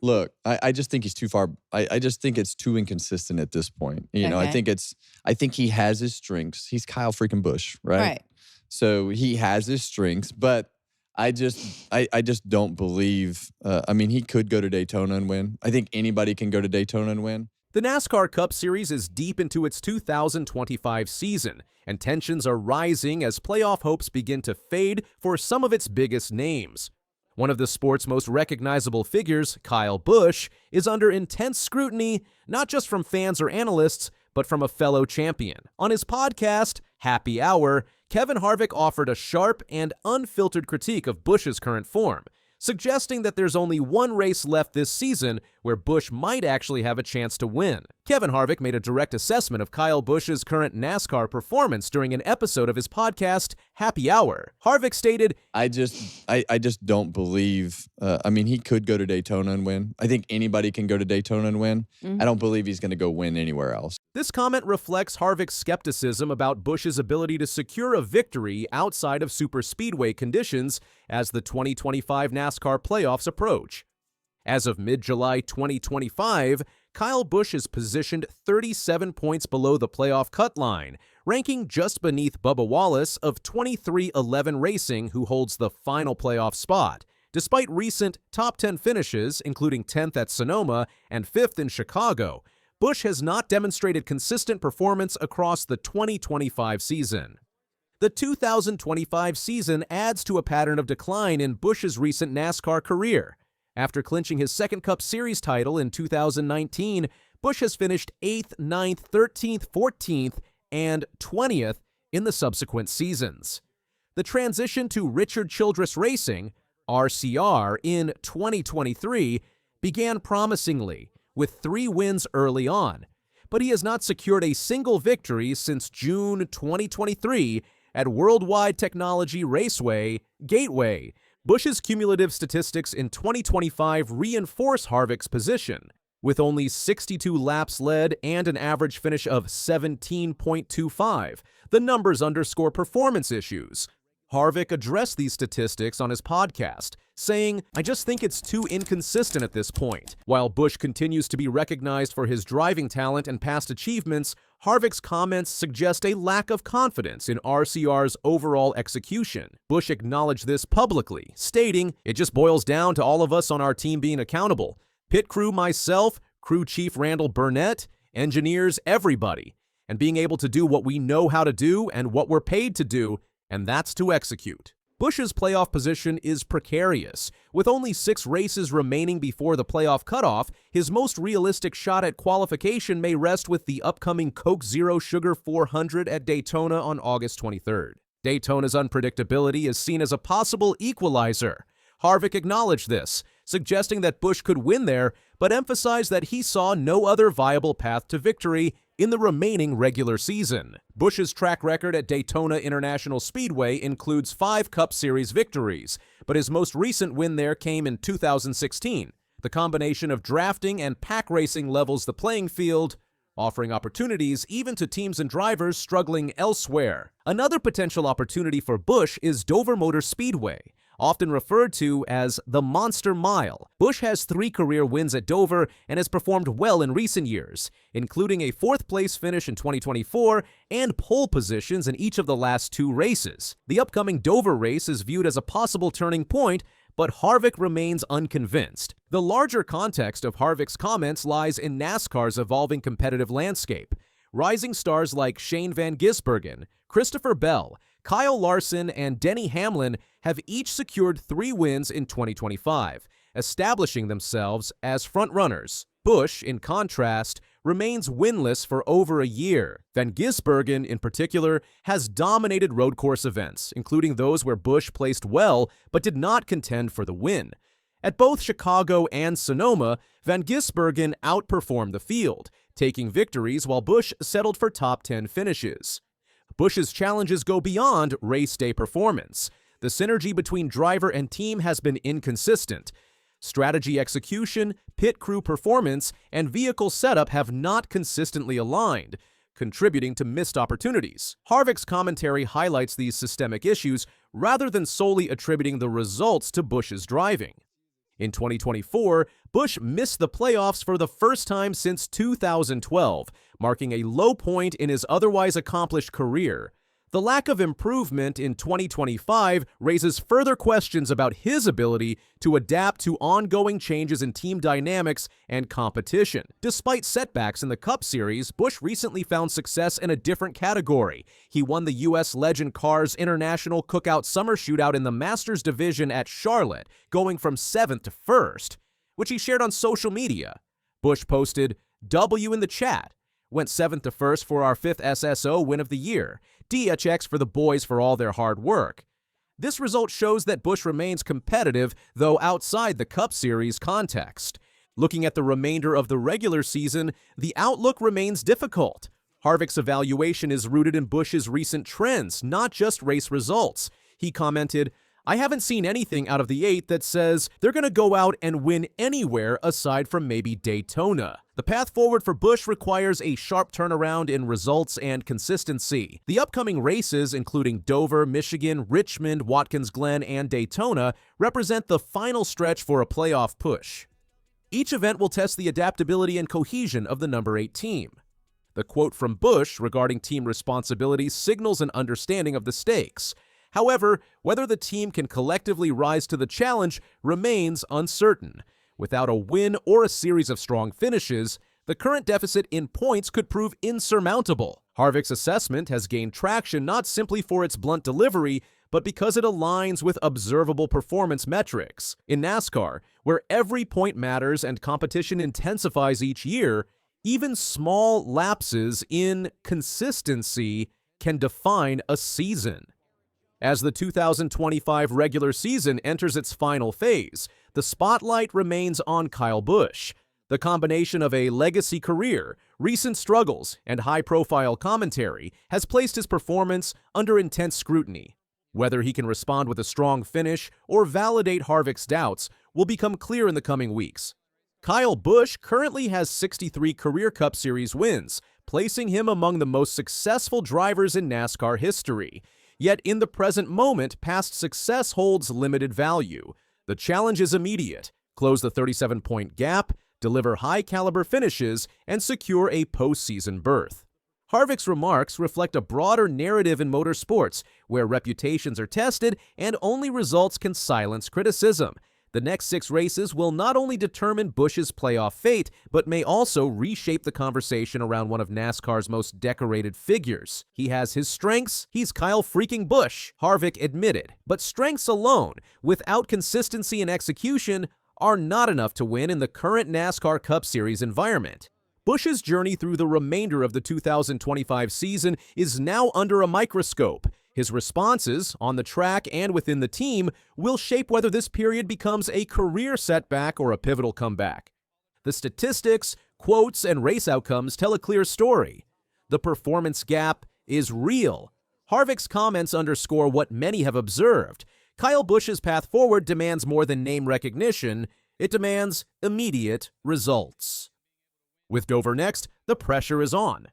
Look, I just think he's too far. I just think it's too inconsistent at this point. Okay. I think he has his strengths. He's Kyle freaking Busch, right? Right. So he has his strengths, but I just don't believe. I mean, he could go to Daytona and win. I think anybody can go to Daytona and win. The NASCAR Cup Series is deep into its 2025 season, and tensions are rising as playoff hopes begin to fade for some of its biggest names. One of the sport's most recognizable figures, Kyle Busch, is under intense scrutiny, not just from fans or analysts, but from a fellow champion. On his podcast, Happy Hour, Kevin Harvick offered a sharp and unfiltered critique of Busch's current form, suggesting that there's only one race left this season where Busch might actually have a chance to win. Kevin Harvick made a direct assessment of Kyle Busch's current NASCAR performance during an episode of his podcast, Happy Hour. Harvick stated, I just don't believe. I mean, he could go to Daytona and win. I think anybody can go to Daytona and win. I don't believe he's going to go win anywhere else. This comment reflects Harvick's skepticism about Busch's ability to secure a victory outside of superspeedway conditions as the 2025 NASCAR playoffs approach. As of mid-July 2025, Kyle Busch is positioned 37 points below the playoff cut line, ranking just beneath Bubba Wallace of 23-11 Racing, who holds the final playoff spot. Despite recent top 10 finishes, including 10th at Sonoma and 5th in Chicago, Busch has not demonstrated consistent performance across the 2025 season. The 2025 season adds to a pattern of decline in Busch's recent NASCAR career. After clinching his second Cup Series title in 2019, Busch has finished 8th, 9th, 13th, 14th, and 20th in the subsequent seasons. The transition to Richard Childress Racing, RCR, in 2023 began promisingly, with 3 wins early on, but he has not secured a single victory since June 2023 at Worldwide Technology Raceway, Gateway. Busch's cumulative statistics in 2025 reinforce Harvick's position. With only 62 laps led and an average finish of 17.25, the numbers underscore performance issues. Harvick addressed these statistics on his podcast, saying, I just think it's too inconsistent at this point. While Busch continues to be recognized for his driving talent and past achievements, Harvick's comments suggest a lack of confidence in RCR's overall execution. Busch acknowledged this publicly, stating, it just boils down to all of us on our team being accountable. Pit crew, myself, crew chief Randall Burnett, engineers, everybody, and being able to do what we know how to do and what we're paid to do, and that's to execute. Busch's playoff position is precarious. With only 6 races remaining before the playoff cutoff, his most realistic shot at qualification may rest with the upcoming Coke Zero Sugar 400 at Daytona on August 23rd. Daytona's unpredictability is seen as a possible equalizer. Harvick acknowledged this, suggesting that Busch could win there, but emphasized that he saw no other viable path to victory in the remaining regular season. Busch's track record at Daytona International Speedway includes 5 Cup Series victories, but his most recent win there came in 2016. The combination of drafting and pack racing levels the playing field, offering opportunities even to teams and drivers struggling elsewhere. Another potential opportunity for Busch is Dover Motor Speedway, often referred to as the Monster Mile. Busch has 3 career wins at Dover and has performed well in recent years, including a 4th-place finish in 2024 and pole positions in each of the last 2 races. The upcoming Dover race is viewed as a possible turning point, but Harvick remains unconvinced. The larger context of Harvick's comments lies in NASCAR's evolving competitive landscape. Rising stars like Shane Van Gisbergen, Christopher Bell, Kyle Larson, and Denny Hamlin have each secured 3 wins in 2025, establishing themselves as frontrunners. Busch, in contrast, remains winless for over a year. Van Gisbergen, in particular, has dominated road course events, including those where Busch placed well but did not contend for the win. At both Chicago and Sonoma, Van Gisbergen outperformed the field, taking victories while Busch settled for top 10 finishes. Busch's challenges go beyond race day performance. The synergy between driver and team has been inconsistent. Strategy execution, pit crew performance, and vehicle setup have not consistently aligned, contributing to missed opportunities. Harvick's commentary highlights these systemic issues rather than solely attributing the results to Busch's driving. In 2024, Busch missed the playoffs for the first time since 2012, marking a low point in his otherwise accomplished career. The lack of improvement in 2025 raises further questions about his ability to adapt to ongoing changes in team dynamics and competition. Despite setbacks in the Cup Series, Busch recently found success in a different category. He won the U.S. Legend Cars International Cookout Summer Shootout in the Masters Division at Charlotte, going from 7th to 1st, which he shared on social media. Busch posted, "W in the chat. Went 7th to 1st for our 5th SSO win of the year. DHX for the boys for all their hard work." This result shows that Busch remains competitive, though outside the Cup Series context. Looking at the remainder of the regular season, the outlook remains difficult. Harvick's evaluation is rooted in Busch's recent trends, not just race results. He commented, "I haven't seen anything out of the 8 that says they're going to go out and win anywhere aside from maybe Daytona. The path forward for Busch requires a sharp turnaround in results and consistency. The upcoming races, including Dover, Michigan, Richmond, Watkins Glen, and Daytona, represent the final stretch for a playoff push. Each event will test the adaptability and cohesion of the number 8 team." The quote from Busch regarding team responsibilities signals an understanding of the stakes. However, whether the team can collectively rise to the challenge remains uncertain. Without a win or a series of strong finishes, the current deficit in points could prove insurmountable. Harvick's assessment has gained traction not simply for its blunt delivery, but because it aligns with observable performance metrics. In NASCAR, where every point matters and competition intensifies each year, even small lapses in consistency can define a season. As the 2025 regular season enters its final phase, the spotlight remains on Kyle Busch. The combination of a legacy career, recent struggles, and high-profile commentary has placed his performance under intense scrutiny. Whether he can respond with a strong finish or validate Harvick's doubts will become clear in the coming weeks. Kyle Busch currently has 63 career Cup Series wins, placing him among the most successful drivers in NASCAR history. Yet in the present moment, past success holds limited value. The challenge is immediate: close the 37-point gap, deliver high-caliber finishes, and secure a postseason berth. Harvick's remarks reflect a broader narrative in motorsports, where reputations are tested and only results can silence criticism. The next 6 races will not only determine Busch's playoff fate, but may also reshape the conversation around one of NASCAR's most decorated figures. He has his strengths. He's Kyle freaking Busch, Harvick admitted. But strengths alone, without consistency and execution, are not enough to win in the current NASCAR Cup Series environment. Busch's journey through the remainder of the 2025 season is now under a microscope. His responses, on the track and within the team, will shape whether this period becomes a career setback or a pivotal comeback. The statistics, quotes, and race outcomes tell a clear story. The performance gap is real. Harvick's comments underscore what many have observed. Kyle Busch's path forward demands more than name recognition. It demands immediate results. With Dover next, the pressure is on.